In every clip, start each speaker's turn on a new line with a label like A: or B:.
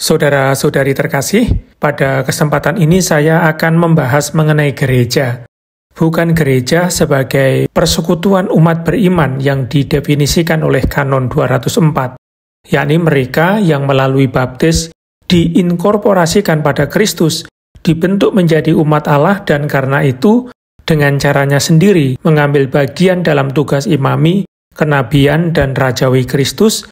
A: Saudara-saudari terkasih, pada kesempatan ini saya akan membahas mengenai gereja. Bukan gereja sebagai persekutuan umat beriman yang didefinisikan oleh Kanon 204, yakni mereka yang melalui baptis diinkorporasikan pada Kristus, dibentuk menjadi umat Allah dan karena itu dengan caranya sendiri mengambil bagian dalam tugas imami, kenabian, dan rajawi Kristus,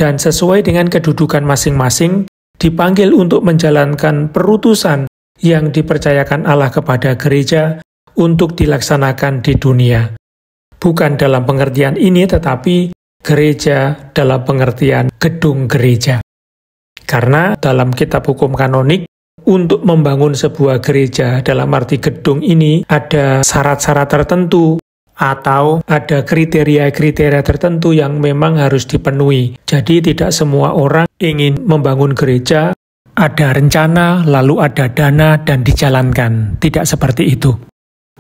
A: dan sesuai dengan kedudukan masing-masing, dipanggil untuk menjalankan perutusan yang dipercayakan Allah kepada gereja untuk dilaksanakan di dunia. Bukan dalam pengertian ini, tetapi gereja dalam pengertian gedung gereja. Karena dalam kitab hukum kanonik, untuk membangun sebuah gereja dalam arti gedung ini ada syarat-syarat tertentu atau ada kriteria-kriteria tertentu yang memang harus dipenuhi. Jadi tidak semua orang ingin membangun gereja, ada rencana, lalu ada dana, dan dijalankan. Tidak seperti itu.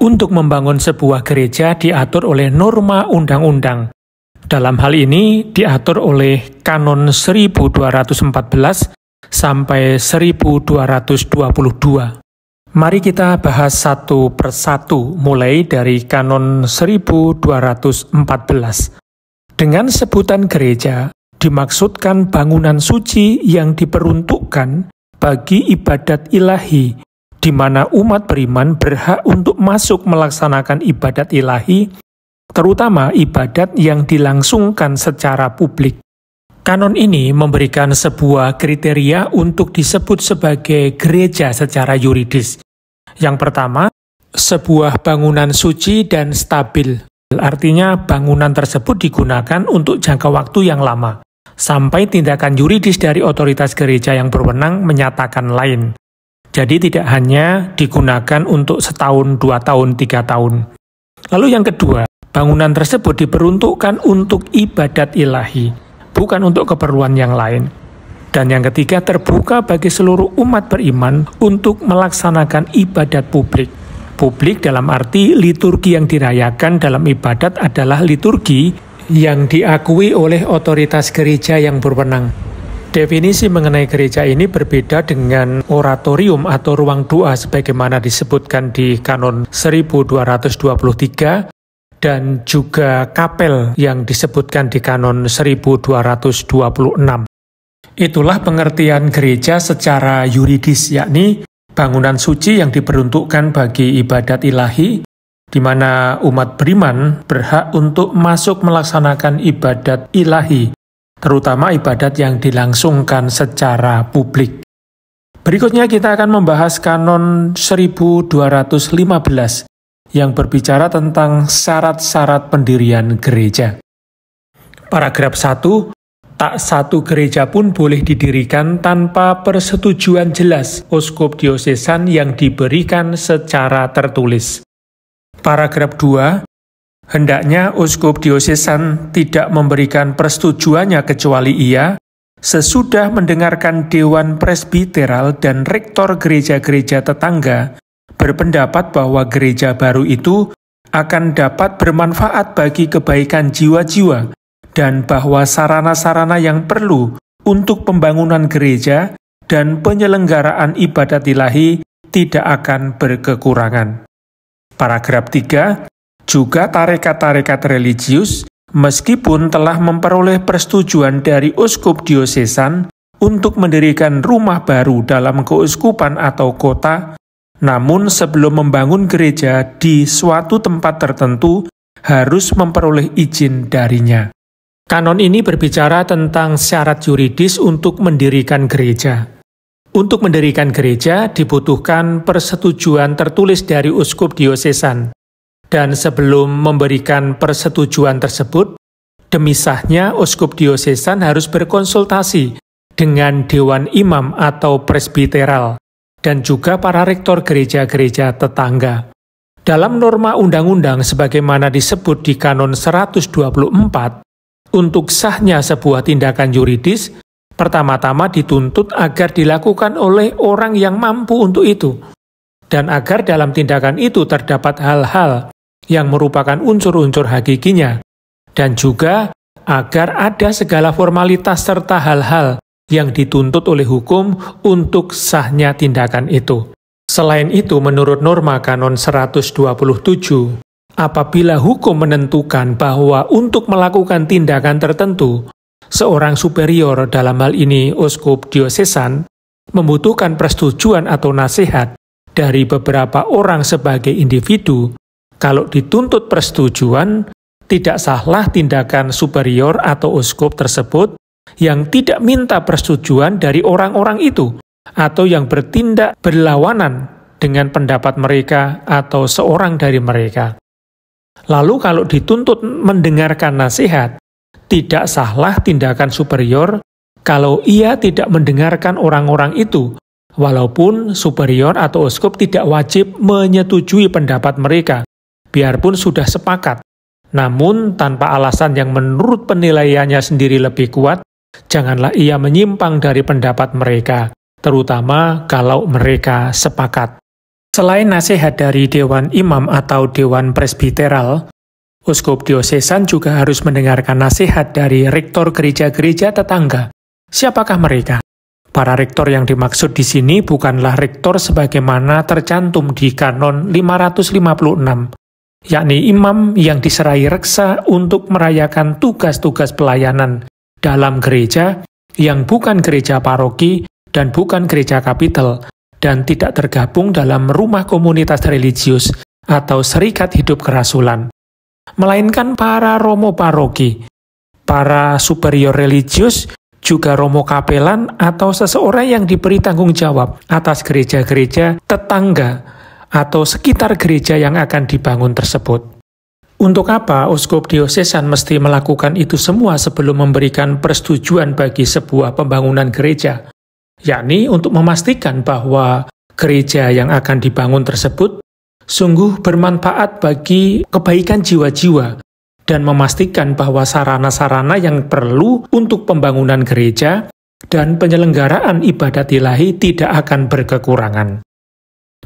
A: Untuk membangun sebuah gereja diatur oleh norma undang-undang. Dalam hal ini diatur oleh Kanon 1214 sampai 1222. Mari kita bahas satu persatu, mulai dari Kanon 1214. Dengan sebutan gereja, dimaksudkan bangunan suci yang diperuntukkan bagi ibadat ilahi, di mana umat beriman berhak untuk masuk melaksanakan ibadat ilahi, terutama ibadat yang dilangsungkan secara publik. Kanon ini memberikan sebuah kriteria untuk disebut sebagai gereja secara yuridis. Yang pertama, sebuah bangunan suci dan stabil. Artinya bangunan tersebut digunakan untuk jangka waktu yang lama, sampai tindakan yuridis dari otoritas gereja yang berwenang menyatakan lain. Jadi tidak hanya digunakan untuk setahun, 2 tahun, 3 tahun. Lalu yang kedua, bangunan tersebut diperuntukkan untuk ibadat ilahi, bukan untuk keperluan yang lain. Dan yang ketiga, terbuka bagi seluruh umat beriman untuk melaksanakan ibadat publik. Publik dalam arti liturgi yang dirayakan dalam ibadat adalah liturgi yang diakui oleh otoritas gereja yang berwenang. Definisi mengenai gereja ini berbeda dengan oratorium atau ruang doa sebagaimana disebutkan di Kanon 1223 dan juga kapel yang disebutkan di Kanon 1226. Itulah pengertian gereja secara yuridis, yakni bangunan suci yang diperuntukkan bagi ibadat ilahi, di mana umat beriman berhak untuk masuk melaksanakan ibadat ilahi, terutama ibadat yang dilangsungkan secara publik. Berikutnya kita akan membahas Kanon 1215 yang berbicara tentang syarat-syarat pendirian gereja. Paragraf 1, tak satu gereja pun boleh didirikan tanpa persetujuan jelas uskup diosesan yang diberikan secara tertulis. Paragraf 2, hendaknya uskup diosesan tidak memberikan persetujuannya kecuali ia sesudah mendengarkan dewan presbiteral dan rektor gereja-gereja tetangga berpendapat bahwa gereja baru itu akan dapat bermanfaat bagi kebaikan jiwa-jiwa dan bahwa sarana-sarana yang perlu untuk pembangunan gereja dan penyelenggaraan ibadat ilahi tidak akan berkekurangan. Paragraf 3, juga tarekat-tarekat religius, meskipun telah memperoleh persetujuan dari uskup diosesan untuk mendirikan rumah baru dalam keuskupan atau kota, namun sebelum membangun gereja di suatu tempat tertentu, harus memperoleh izin darinya. Kanon ini berbicara tentang syarat yuridis untuk mendirikan gereja. Untuk mendirikan gereja dibutuhkan persetujuan tertulis dari uskup diosesan. Dan sebelum memberikan persetujuan tersebut, demi sahnya uskup diosesan harus berkonsultasi dengan dewan imam atau presbiteral dan juga para rektor gereja-gereja tetangga. Dalam norma undang-undang sebagaimana disebut di Kanon 124, untuk sahnya sebuah tindakan yuridis, pertama-tama dituntut agar dilakukan oleh orang yang mampu untuk itu, dan agar dalam tindakan itu terdapat hal-hal yang merupakan unsur-unsur hakikinya, dan juga agar ada segala formalitas serta hal-hal yang dituntut oleh hukum untuk sahnya tindakan itu. Selain itu, menurut norma Kanon 127, apabila hukum menentukan bahwa untuk melakukan tindakan tertentu, seorang superior, dalam hal ini uskup diosesan, membutuhkan persetujuan atau nasihat dari beberapa orang sebagai individu, kalau dituntut persetujuan, tidak salah tindakan superior atau uskup tersebut yang tidak minta persetujuan dari orang-orang itu, atau yang bertindak berlawanan dengan pendapat mereka atau seorang dari mereka. Lalu kalau dituntut mendengarkan nasihat, tidak salah tindakan superior kalau ia tidak mendengarkan orang-orang itu, walaupun superior atau uskup tidak wajib menyetujui pendapat mereka, biarpun sudah sepakat. Namun tanpa alasan yang menurut penilaiannya sendiri lebih kuat, janganlah ia menyimpang dari pendapat mereka, terutama kalau mereka sepakat. Selain nasihat dari Dewan Imam atau Dewan Presbiteral, uskup diosesan juga harus mendengarkan nasihat dari rektor gereja-gereja tetangga. Siapakah mereka? Para rektor yang dimaksud di sini bukanlah rektor sebagaimana tercantum di Kanon 556, yakni imam yang diserai reksa untuk merayakan tugas-tugas pelayanan dalam gereja yang bukan gereja paroki dan bukan gereja kapitel, dan tidak tergabung dalam rumah komunitas religius atau serikat hidup kerasulan, melainkan para romo paroki, para superior religius, juga romo kapelan atau seseorang yang diberi tanggung jawab atas gereja-gereja tetangga atau sekitar gereja yang akan dibangun tersebut. Untuk apa uskup diosesan mesti melakukan itu semua sebelum memberikan persetujuan bagi sebuah pembangunan gereja? Yakni untuk memastikan bahwa gereja yang akan dibangun tersebut sungguh bermanfaat bagi kebaikan jiwa-jiwa, dan memastikan bahwa sarana-sarana yang perlu untuk pembangunan gereja dan penyelenggaraan ibadat ilahi tidak akan berkekurangan.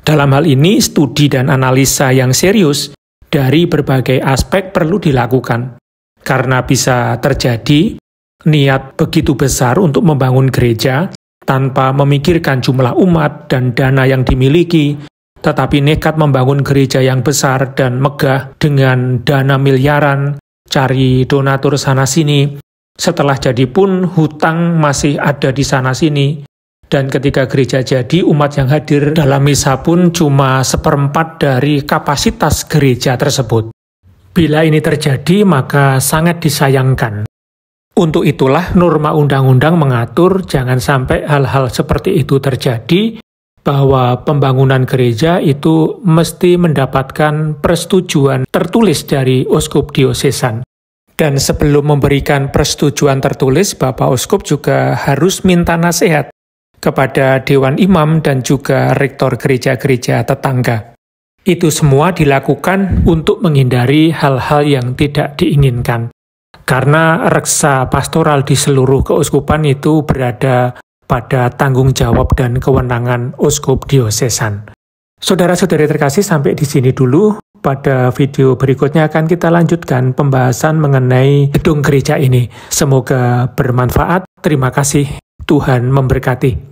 A: Dalam hal ini, studi dan analisa yang serius dari berbagai aspek perlu dilakukan, karena bisa terjadi niat begitu besar untuk membangun gereja tanpa memikirkan jumlah umat dan dana yang dimiliki, tetapi nekat membangun gereja yang besar dan megah dengan dana miliaran, cari donatur sana-sini, setelah jadi pun hutang masih ada di sana-sini, dan ketika gereja jadi, umat yang hadir dalam misa pun cuma 1/4 dari kapasitas gereja tersebut. Bila ini terjadi, maka sangat disayangkan. Untuk itulah norma undang-undang mengatur jangan sampai hal-hal seperti itu terjadi, bahwa pembangunan gereja itu mesti mendapatkan persetujuan tertulis dari uskup diosesan. Dan sebelum memberikan persetujuan tertulis, Bapak Uskup juga harus minta nasihat kepada Dewan Imam dan juga rektor gereja-gereja tetangga. Itu semua dilakukan untuk menghindari hal-hal yang tidak diinginkan. Karena reksa pastoral di seluruh keuskupan itu berada pada tanggung jawab dan kewenangan uskup diosesan. Saudara-saudari terkasih, sampai di sini dulu. Pada video berikutnya akan kita lanjutkan pembahasan mengenai gedung gereja ini. Semoga bermanfaat. Terima kasih. Tuhan memberkati.